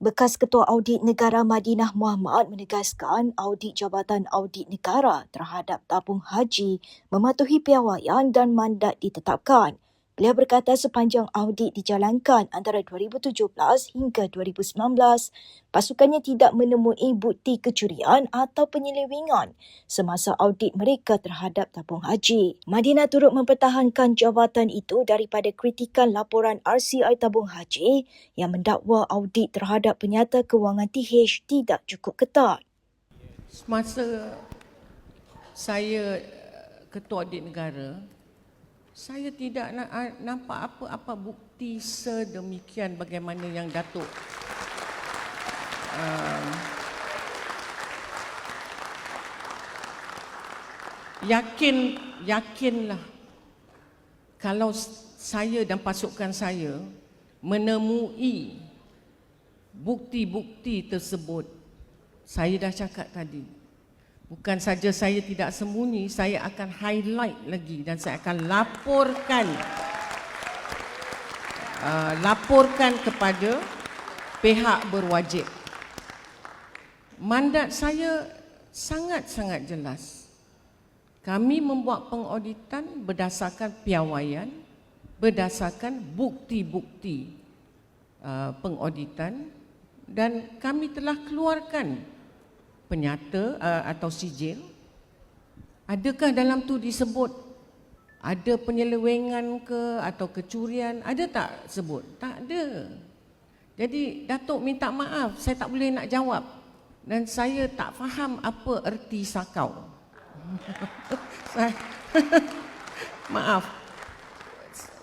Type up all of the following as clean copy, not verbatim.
Bekas Ketua Audit Negara Madinah Muhammad menegaskan audit Jabatan Audit Negara terhadap tabung haji mematuhi piawaian dan mandat ditetapkan. Beliau berkata sepanjang audit dijalankan antara 2017 hingga 2019, pasukannya tidak menemui bukti kecurian atau penyelewengan semasa audit mereka terhadap tabung haji. Madinah turut mempertahankan jawatan itu daripada kritikan laporan RCI tabung haji yang mendakwa audit terhadap penyata kewangan TH tidak cukup ketat. Semasa saya Ketua Audit Negara, saya tidak nampak apa-apa bukti sedemikian bagaimana yang Datuk yakinlah kalau saya dan pasukan saya menemui bukti-bukti tersebut. Saya dah cakap tadi, bukan saja saya tidak sembunyi, saya akan highlight lagi dan saya akan laporkan kepada pihak berwajib. Mandat saya sangat-sangat jelas. Kami membuat pengauditan berdasarkan piawaian, berdasarkan bukti-bukti pengauditan, dan kami telah keluarkan penyata atau sijil. Adakah dalam tu disebut ada penyelewengan ke atau kecurian? Ada tak sebut? Tak ada. Jadi Datuk minta maaf, saya tak boleh nak jawab. Dan saya tak faham apa erti sakau. Maaf.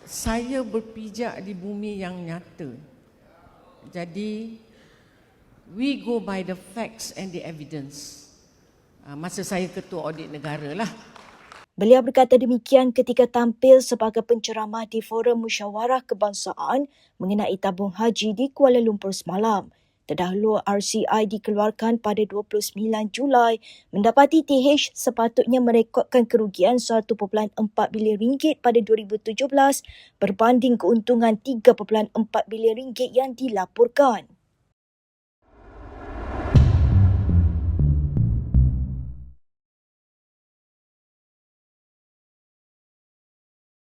Saya berpijak di bumi yang nyata. Jadi we go by the facts and the evidence. Masa saya Ketua Audit Negara lah. Beliau berkata demikian ketika tampil sebagai penceramah di Forum Musyawarah Kebangsaan mengenai tabung haji di Kuala Lumpur semalam. Terdahulu RCI dikeluarkan pada 29 Julai mendapati TH sepatutnya merekodkan kerugian 1.4 bilion ringgit pada 2017 berbanding keuntungan 3.4 bilion ringgit yang dilaporkan.